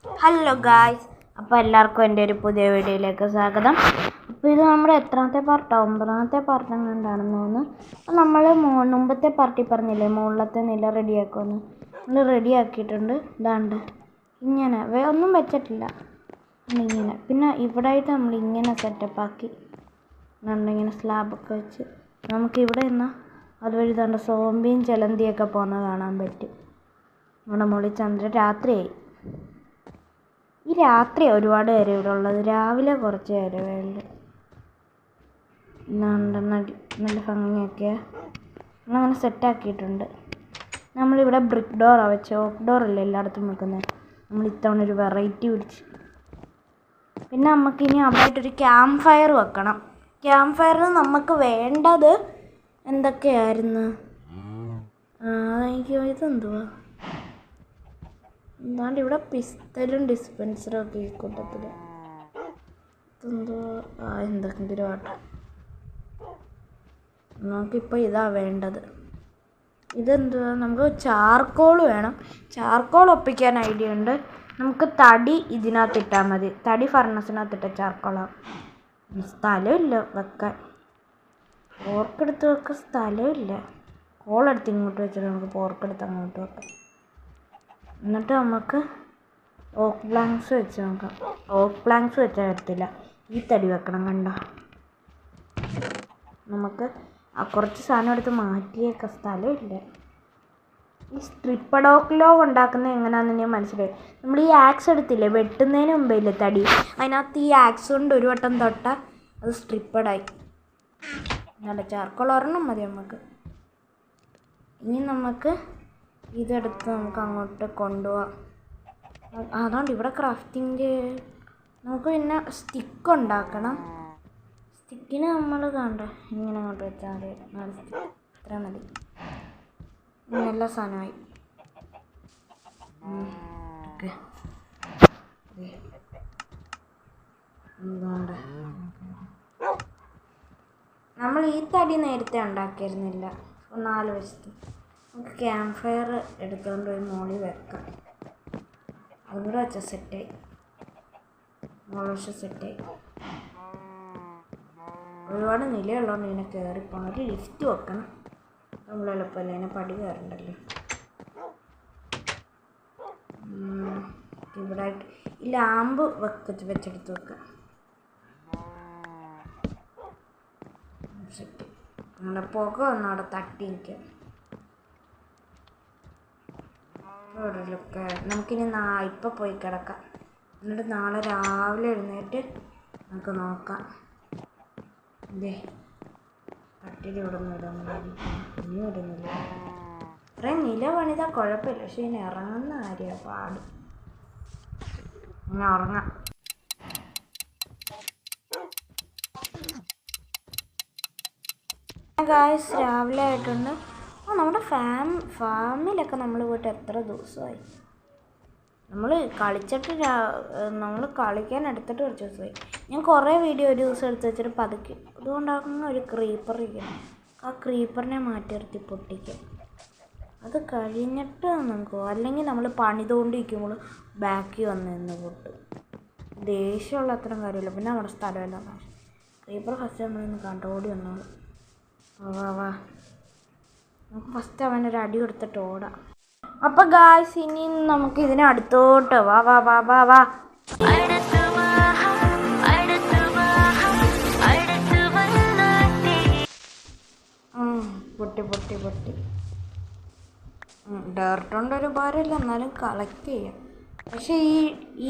Hello guys, അപ്പോൾ എല്ലാവർക്കും എൻ്റെ ഒരു പുതിയ വീഡിയോയിലേക്ക് സ്വാഗതം. അപ്പോൾ ഇത് നമ്മുടെ എത്രാമത്തെ പാർട്ടാണ്? 9ാമത്തെ പാർട്ട് കണ്ടാണെന്ന് തോന്നുന്നു. അപ്പോൾ നമ്മൾ മുമ്പത്തെ പാർട്ടിൽ പറഞ്ഞില്ലേ മുകളിലത്തെ നില റെഡിയാക്കുമെന്ന്. നമ്മൾ റെഡിയാക്കിയിട്ടുണ്ട്. ഇതാണ്ട് ഇങ്ങനെ ഒന്നും വെച്ചിട്ടില്ല, ഇങ്ങനെ. പിന്നെ ഇവിടെ ആയിട്ട് നമ്മളിങ്ങനെ സെറ്റപ്പാക്കി ഇങ്ങനെ സ്ലാബൊക്കെ വെച്ച് നമുക്കിവിടെ നിന്നാൽ അതുവഴി ഇതാണ്ട് സോംബിയും ചെലന്തിയൊക്കെ പോകുന്നത് കാണാൻ പറ്റും. നമ്മുടെ മുകളിൽ ചന്ദ്രൻ രാത്രിയായി. ഈ രാത്രി ഒരുപാട് പേര് ഇവിടെ ഉള്ളത്, രാവിലെ കുറച്ച് പേരേ ഉള്ളൂ. നല്ല ഭംഗിയൊക്കെ നമ്മളങ്ങനെ സെറ്റാക്കിയിട്ടുണ്ട്. നമ്മളിവിടെ ബ്രിക്ക് ഡോറാണ് വെച്ച്, ഓക്ക് ഡോറല്ലേ എല്ലായിടത്തും വെക്കുന്നത്. നമ്മൾ ഇത്തവണ ഒരു വെറൈറ്റി പിടിച്ച്. പിന്നെ നമുക്കിനി അവിടെയായിട്ടൊരു ക്യാമ്പ് ഫയർ വെക്കണം. ക്യാമ്പ് ഫയറിന് നമുക്ക് വേണ്ടത് എന്തൊക്കെയായിരുന്നു? എനിക്ക് ഇതെന്തുവാ, എന്താണ്ട് ഇവിടെ പിസ്തലും ഡിസ്പെൻസറും ഒക്കെ ഈ കൂട്ടത്തിൽ. ഇതെന്തോ എന്തെങ്കിലും ആട്ടെ, നമുക്കിപ്പോൾ ഇതാ വേണ്ടത്. ഇതെന്തുവാ, നമുക്ക് ചാർക്കോൾ വേണം. ചാർക്കോൾ ഒപ്പിക്കാൻ ഐഡിയ ഉണ്ട്. നമുക്ക് തടി ഇതിനകത്തിട്ടാൽ മതി. തടി ഫർണസിനകത്തിട്ട ചാർക്കോളാണ്. സ്ഥലമില്ല വെക്കാൻ, പോർക്കെടുത്ത് വെക്കാൻ സ്ഥലമില്ല. കോളെടുത്ത് ഇങ്ങോട്ട് വെച്ചിട്ട് നമുക്ക് പോർക്കെടുത്ത് അങ്ങോട്ട് വെക്കാം. എന്നിട്ട് നമുക്ക് ഓക്ക് പ്ലാങ്ക്സ് വെച്ച് നോക്കാം. ഓക്ക് പ്ലാങ്ക്സ് വെച്ചാൽ വരത്തില്ല, ഈ തടി വെക്കണം. കണ്ടോ, നമുക്ക് കുറച്ച് സാധനം എടുത്ത് മാറ്റിയേക്കാം, സ്ഥലമില്ല. ഈ സ്ട്രിപ്പഡ് ഓക്ക് ലോഗ് ഉണ്ടാക്കുന്നത് എങ്ങനെയാണെന്ന് ഞാൻ മനസ്സിലായി. നമ്മൾ ഈ ആക്സ് എടുത്തില്ലേ വെട്ടുന്നതിന് മുമ്പേ ഇല്ലേ തടി, അതിനകത്ത് ഈ ആക്സ് കൊണ്ട് ഒരു വട്ടം തൊട്ടാൽ അത് സ്ട്രിപ്പഡായി. നല്ല ചാർക്കോൾ ഒരെണ്ണം മതി നമുക്ക്. ഇനി നമുക്ക് ഇതെടുത്ത് നമുക്ക് അങ്ങോട്ട് കൊണ്ടുപോകാം. അതുകൊണ്ട് ഇവിടെ ക്രാഫ്റ്റിംഗ് നമുക്ക് പിന്നെ സ്റ്റിക്ക് ഉണ്ടാക്കണം. സ്റ്റിക്കിന് നമ്മൾ കണ്ട ഇങ്ങനെ അങ്ങോട്ട് വെച്ചാൽ മതി. 4 സ്റ്റിക്ക് ഇത്ര മതി. നല്ല സാധനമായി. ഓക്കെ, എന്തുകൊണ്ട് നമ്മൾ ഈ തടി നേരത്തെ ഉണ്ടാക്കിയിരുന്നില്ല. 4 വശത്ത് നമുക്ക് ക്യാമ്പ് ഫയർ എടുത്തുകൊണ്ട് പോയി മോളിൽ വെക്കാം. അതുകൂടെ വെച്ച സെറ്റായി, മോളവശം സെറ്റായി. ഒരുപാട് നിലയുള്ളതുകൊണ്ട് ഇതിനെ കയറിപ്പോകണം. ഒരു ലിഫ്റ്റ് വെക്കണം, നമ്മൾ എളുപ്പമല്ല, ഇതിനെ പടി കയറണ്ടല്ലോ. ഇവിടെ ഈ ലാമ്പ് വെച്ചെടുത്ത് വെക്കാം. സെറ്റ്. നമ്മുടെ പുക ഒന്ന് അവിടെ തട്ടിയിരിക്കാം. ഒരു ലുക്ക്. നമുക്കിനി ഇപ്പം പോയി കിടക്കാം. എന്നിട്ട് നാളെ രാവിലെ എഴുന്നേറ്റ് നമുക്ക് നോക്കാം. ഇതേ കട്ടിൽ ഇവിടെ നിന്ന് ഇനിയും ഇടുന്നില്ല. ഇത്രയും നില പണിതാൽ കുഴപ്പമില്ല, പക്ഷെ ഇനി ഇറങ്ങുന്ന കാര്യമാണ് പാട്. ഇനി ഉറങ്ങാം. ഗായ്സ്, രാവിലെ ആയിട്ടുണ്ട്. നമ്മുടെ ഫാമിലൊക്കെ നമ്മൾ പോയിട്ട് എത്ര ദിവസമായി. നമ്മൾ കളിക്കാൻ എടുത്തിട്ട് കുറച്ച് ദിവസമായി. ഞാൻ കുറേ വീഡിയോ ഒരു ദിവസം എടുത്ത് വെച്ചിട്ട് പതുക്കി. അതുകൊണ്ടാകുന്ന ഒരു ക്രീപ്പർ ഇരിക്കണം. ആ ക്രീപ്പറിനെ മാറ്റി നിർത്തി പൊട്ടിക്കും. അത് കഴിഞ്ഞിട്ട് നമുക്ക് അല്ലെങ്കിൽ നമ്മൾ പണിതുകൊണ്ടിരിക്കുമ്പോൾ ബാക്കി വന്ന് നിന്ന് പൊട്ടും. ദേഷ്യമുള്ള അത്രയും കാര്യമില്ല. പിന്നെ നമ്മുടെ സ്ഥലമല്ല. ക്രീപ്പർ ഫസ്റ്റ് നമ്മളിന്ന് കണ്ടോടി വന്നോളൂ. വാ, നമുക്ക് ഫസ്റ്റ് അവനൊരു അടി കൊടുത്തിട്ട് ഓടാം. അപ്പം ഗായ്സ്, ഇനി നമുക്ക് ഇതിനെ അടുത്തോട്ട് വാ. പൊട്ടി ഡേർട്ട് കൊണ്ട് ഒരു ഭാരമില്ല, എന്നാലും കളക്ട് ചെയ്യാം. പക്ഷേ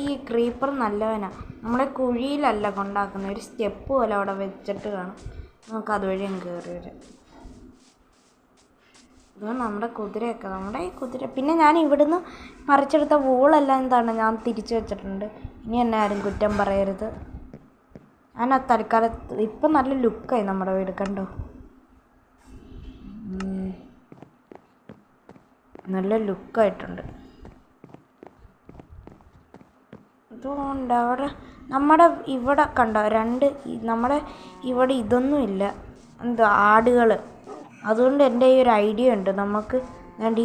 ഈ ക്രീപ്പർ നല്ലവനാണ്. നമ്മളെ കുഴിയിലല്ല കൊണ്ടാക്കുന്നത്, ഒരു സ്റ്റെപ്പ് പോലെ അവിടെ വെച്ചിട്ട് കാണും. നമുക്ക് അതുവഴി കയറി വരാം. ഇതാണ് നമ്മുടെ കുതിരയൊക്കെ. നമ്മുടെ ഈ കുതിര പിന്നെ ഞാൻ ഇവിടുന്ന് പറിച്ചെടുത്ത വൂളെല്ലാം എന്താണ് ഞാൻ തിരിച്ചു വെച്ചിട്ടുണ്ട്. ഇനി എന്നെ ആരും കുറ്റം പറയരുത്. ഞാൻ ആ തൽക്കാലത്ത് ഇപ്പം നല്ല ലുക്കായി നമ്മുടെ വീട്. കണ്ടോ, നല്ല ലുക്കായിട്ടുണ്ട്. അതുകൊണ്ട് അവിടെ നമ്മുടെ ഇവിടെ കണ്ടോ നമ്മുടെ ഇവിടെ ഇതൊന്നുമില്ല, ആടുകൾ. അതുകൊണ്ട് എൻ്റെ ഈ ഒരു ഐഡിയ ഉണ്ട്. നമുക്ക് അതുകൊണ്ട്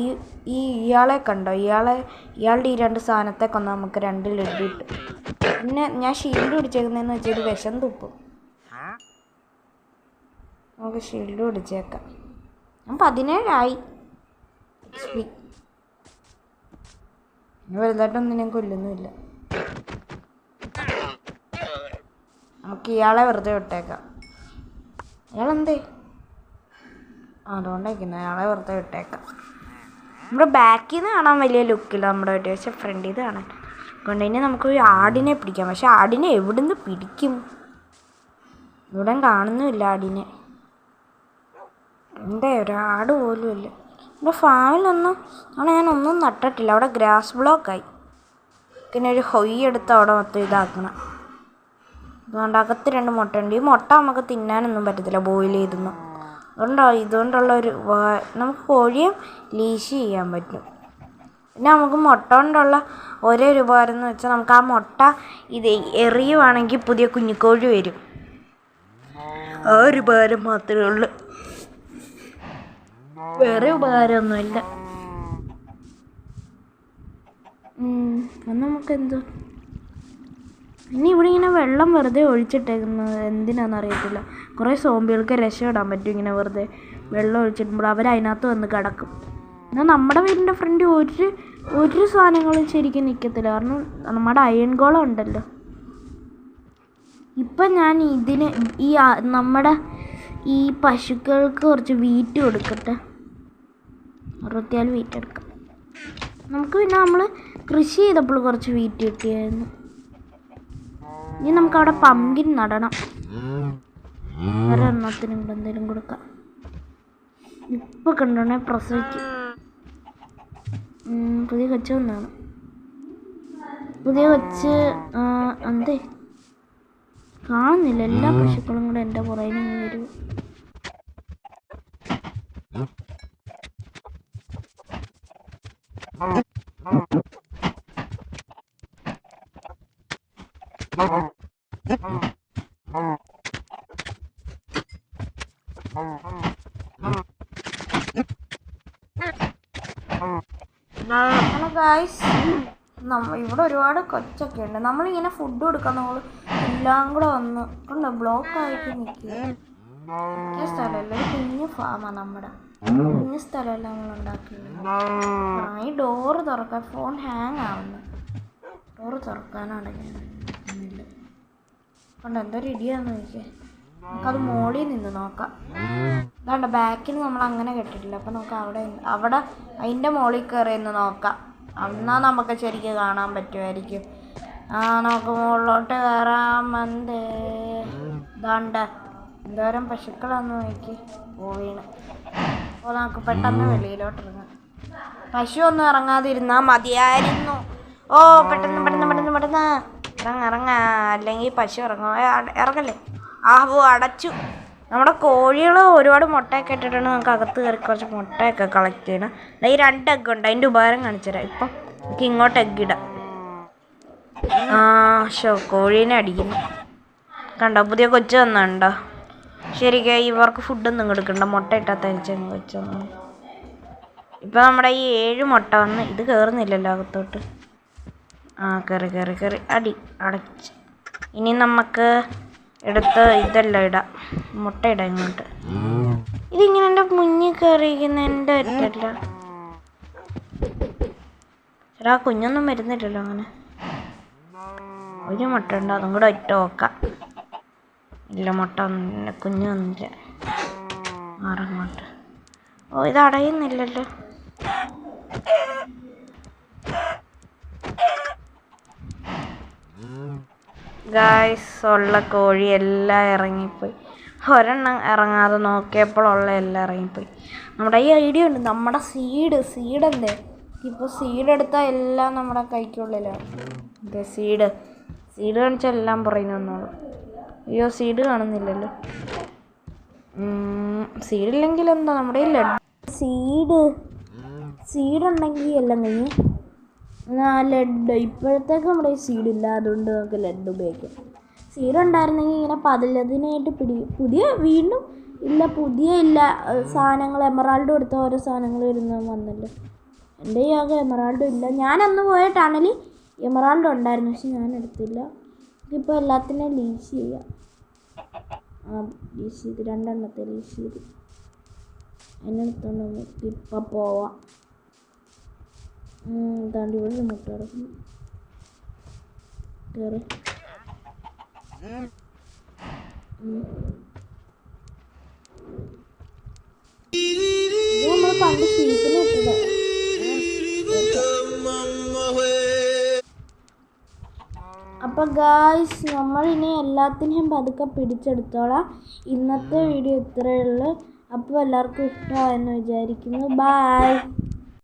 ഇയാളെ കണ്ടോ, ഇയാളുടെ ഈ 2 സാധനത്തെ കൊന്ന് നമുക്ക് 2 ലഡ്ഡു ഇട്ടു. പിന്നെ ഞാൻ ഷീൽഡ് പിടിച്ചേക്കുന്നതെന്ന് വെച്ചാൽ ഇത് വിഷം തുപ്പും. നമുക്ക് ഷീൽഡ് പിടിച്ചേക്കാം. ഞാൻ 17 വലുതായിട്ടൊന്നും ഞാൻ കൊല്ലുന്നുമില്ല. നമുക്ക് ഇയാളെ വെറുതെ വിട്ടേക്കാം. ഇയാളെന്തേ അതുകൊണ്ടായിരിക്കുന്നത്, അയാളെ വെറുതെ വിട്ടേക്കാം. നമ്മുടെ ബാക്കിൽ നിന്ന് കാണാൻ വലിയ ലുക്കില്ല നമ്മുടെ വീട്ടിൽ, പക്ഷെ ഫ്രണ്ടിൽ നിന്ന് കാണാൻ. അതുകൊണ്ട് തന്നെ നമുക്ക് ആടിനെ പിടിക്കാം. പക്ഷെ ആടിനെ എവിടെ നിന്ന് പിടിക്കും? ഇവിടെ കാണുന്നുമില്ല ആടിനെ. എന്താ ഒരാട് പോലും ഇല്ല. എൻ്റെ ഫാമിലൊന്നും അവിടെ ഞാനൊന്നും നട്ടിട്ടില്ല. അവിടെ ഗ്രാസ് ബ്ലോക്കായി. പിന്നെ ഒരു എടുത്ത് അവിടെ മൊത്തം ഇതാക്കണം. അതുകൊണ്ട് അകത്ത് 2 മുട്ടയുണ്ട്. ഈ മുട്ട നമുക്ക് തിന്നാനൊന്നും പറ്റത്തില്ല ബോയിൽ ചെയ്തൊന്നും. ഇതുകൊണ്ടുള്ള നമുക്ക് കോഴിയും ലീഷ് ചെയ്യാൻ പറ്റും. പിന്നെ നമുക്ക് മുട്ട കൊണ്ടുള്ള ഒരേ ഒരു ഉപകാരം എന്ന് വെച്ചാൽ നമുക്ക് ആ മുട്ട ഇത് എറിയുവാണെങ്കിൽ പുതിയ കുഞ്ഞിക്കോഴി വരും. ആ ഒരു ഉപകാരം മാത്രമേ ഉള്ളൂ, വേറെ ഉപകാരമൊന്നുമില്ല. നമുക്കെന്തോ ഇനി ഇവിടെ ഇങ്ങനെ വെള്ളം വെറുതെ ഒഴിച്ചിട്ടേക്കുന്നത് എന്തിനാണെന്നറിയത്തില്ല. കുറേ സോംബികൾക്ക് രക്ഷപ്പെടാൻ പറ്റും ഇങ്ങനെ വെറുതെ വെള്ളം ഒഴിച്ചിടുമ്പോൾ. അവരതിനകത്ത് വന്ന് കിടക്കും. എന്നാൽ നമ്മുടെ വീടിൻ്റെ ഫ്രണ്ട് ഒരു സാധനങ്ങളും ശരിക്കും നിൽക്കത്തില്ല. കാരണം നമ്മുടെ അയൺ ഗോളം ഉണ്ടല്ലോ. ഇപ്പം ഞാൻ നമ്മുടെ ഈ പശുക്കൾക്ക് കുറച്ച് വീറ്റ് കൊടുക്കട്ടെ. 64 വീറ്റ് എടുക്കാം നമുക്ക്. പിന്നെ നമ്മൾ കൃഷി ചെയ്തപ്പോൾ കുറച്ച് വീറ്റ് കിട്ടിയായിരുന്നു. ഇനി നമുക്കവിടെ പമ്പിൻ നടണം. വേറെ എണ്ണത്തിനും കൂടെ എന്തെങ്കിലും കൊടുക്കാം. ഇപ്പം കണ്ടോണേ പ്രസവിക്കും. പുതിയ കൊച്ചു വന്നാണ്. പുതിയ കൊച്ച് എന്തേ കാണുന്നില്ല. എല്ലാ പശുക്കളും കൂടെ എൻ്റെ പുറകിൽ വരും. ഇവിടെ ഒരുപാട് കൊച്ചൊക്കെ ഉണ്ട്. നമ്മളിങ്ങനെ ഫുഡ് കൊടുക്കാൻ നമ്മൾ എല്ലാം കൂടെ വന്ന് കൊണ്ട് ബ്ലോക്കായിട്ട് നിൽക്കുക. സ്ഥലമല്ല, ഒരു കുഞ്ഞു ഫാമാണ് നമ്മുടെ. കുഞ്ഞു സ്ഥലമല്ല നമ്മൾ ഉണ്ടാക്കുന്നത്. ഈ ഡോറ് തുറക്കാൻ ഫോൺ ഹാങ് ആവുന്നു. ഡോറ് തുറക്കാനാണെങ്കിൽ കൊണ്ട് എന്തൊരു ഇടിയാന്ന് നോക്കിയേ. നമുക്കത് മോളിൽ നിന്ന് നോക്കാം. അതാണ്ട് ബാക്കിൽ നമ്മൾ അങ്ങനെ കെട്ടിട്ടില്ല. അപ്പം നമുക്ക് അവിടെ അതിൻ്റെ മുകളിൽ കയറി നിന്ന് നോക്കാം. എന്നാൽ നമുക്ക് ശരിക്കും കാണാൻ പറ്റുമായിരിക്കും. നമുക്ക് മുകളിലോട്ട് കയറാൻ വന്നേ. ഇതാണ്ട് എന്തോരം പശുക്കളാന്ന് നോക്കി വീണ്. അപ്പോൾ നമുക്ക് പെട്ടെന്ന് വെളിയിലോട്ട് ഇറങ്ങാം. പശു ഒന്നും ഇറങ്ങാതിരുന്നാൽ മതിയായിരുന്നു. പെട്ടെന്ന് ഇറങ്ങാ, അല്ലെങ്കിൽ പശു ഇറങ്ങല്ലേ. അടച്ചു. നമ്മുടെ കോഴികൾ ഒരുപാട് മുട്ടയൊക്കെ ഇട്ടിട്ടുണ്ട്. നമുക്ക് അകത്ത് കയറി കുറച്ച് മുട്ടയൊക്കെ കളക്ട് ചെയ്യണം. ഈ 2 എഗ്ഗ് ഉണ്ട്. അതിൻ്റെ ഉപകാരം കാണിച്ചു തരാം. ഇപ്പം നമുക്ക് ഇങ്ങോട്ട് എഗ്ഗ് ഇടാം. കോഴീനെ അടിക്കുന്നു കണ്ടോ. പുതിയ കൊച്ചു വന്നുണ്ടോ. ശരിക്കും ഇവർക്ക് ഫുഡൊന്നും കൊടുക്കണ്ട. മുട്ട ഇട്ടാൽ തരിച്ചങ്ങ് വെച്ചോ. ഇപ്പം നമ്മുടെ ഈ 7 മുട്ട വന്ന് ഇത് കയറുന്നില്ലല്ലോ അകത്തോട്ട്. കയറി അടച്ച്. ഇനി നമുക്ക് എടുത്ത് ഇതെല്ലാം ഇടാം. മുട്ട ഇടാം ഇങ്ങോട്ട്. ഇതിങ്ങനെ എൻ്റെ മുന്നിൽ കയറിയിരിക്കുന്ന എൻ്റെ ഒറ്റല്ല. ചേട്ടാ കുഞ്ഞൊന്നും വരുന്നില്ലല്ലോ. അങ്ങനെ ഒരു മുട്ട ഉണ്ട്, അതും കൂടെ ഒറ്റ നോക്കാം. ഇല്ല, മുട്ട ഒന്നും കുഞ്ഞു വന്നില്ല. മാറങ്ങോട്ട്. ഇത് അടയുന്നില്ലല്ലോ. ഗായ്സ്, ഉള്ള കോഴി എല്ലാം ഇറങ്ങിപ്പോയി. ഒരെണ്ണം ഇറങ്ങാതെ നോക്കിയപ്പോഴുള്ള എല്ലാം ഇറങ്ങിപ്പോയി. നമ്മുടെ ഈ ഐഡിയ ഉണ്ട്. നമ്മുടെ സീഡ് എന്തേ ഇപ്പോൾ സീഡ് എടുത്താൽ എല്ലാം നമ്മുടെ കൈക്കുള്ളിലാണ്. അതെ, സീഡ് കാണിച്ചാൽ എല്ലാം പുറകിൽ വന്നോളൂ. അയ്യോ, സീഡ് കാണുന്നില്ലല്ലോ. സീഡില്ലെങ്കിൽ എന്താ നമ്മുടെ ഈ സീഡ് ഉണ്ടെങ്കിൽ എല്ലാം കഴിഞ്ഞ് ലഡ്. ഇപ്പോഴത്തേക്ക് നമ്മുടെ ഈ സീഡില്ല, അതുകൊണ്ട് നമുക്ക് ലഡ് ഉപയോഗിക്കാം. സീറോ ഉണ്ടായിരുന്നെങ്കിൽ ഇങ്ങനെ പതിലതിനായിട്ട് പുതിയ വീണ്ടും ഇല്ല, പുതിയ ഇല്ല സാധനങ്ങൾ എമറാൾഡ് കൊടുത്ത ഓരോ സാധനങ്ങൾ വരുന്ന വന്നല്ലോ. എൻ്റെ യോഗ എമറാൾഡും ഇല്ല. ഞാൻ അന്ന് പോയ ടണലിൽ എമറാൾഡ് ഉണ്ടായിരുന്നു, പക്ഷെ ഞാൻ എടുത്തില്ല. ഇതിപ്പോൾ എല്ലാത്തിനും ലീസ് ചെയ്യാം. ലീസ് ചെയ്ത് 2 എണ്ണത്തെ ലീസ് ചെയ്ത് അതിനെടുത്തോണ്ട് നമുക്ക് ഇപ്പം പോവാം. താണ്ടി ഇവിടെ മുട്ട കിടക്കുന്നു. കയറി നമ്മൾ പണ്ട് ഷീപ്പിന് ഇട്ടത്. അപ്പോൾ ഗായ്സ്, നമ്മളിനി എല്ലാത്തിനെയും പതുക്കെ പിടിച്ചെടുത്തോളാം. ഇന്നത്തെ വീഡിയോ ഇത്രയേ ഉള്ളൂ. അപ്പോൾ എല്ലാവർക്കും ഇഷ്ടമായെന്ന് വിചാരിക്കുന്നു. ബൈ.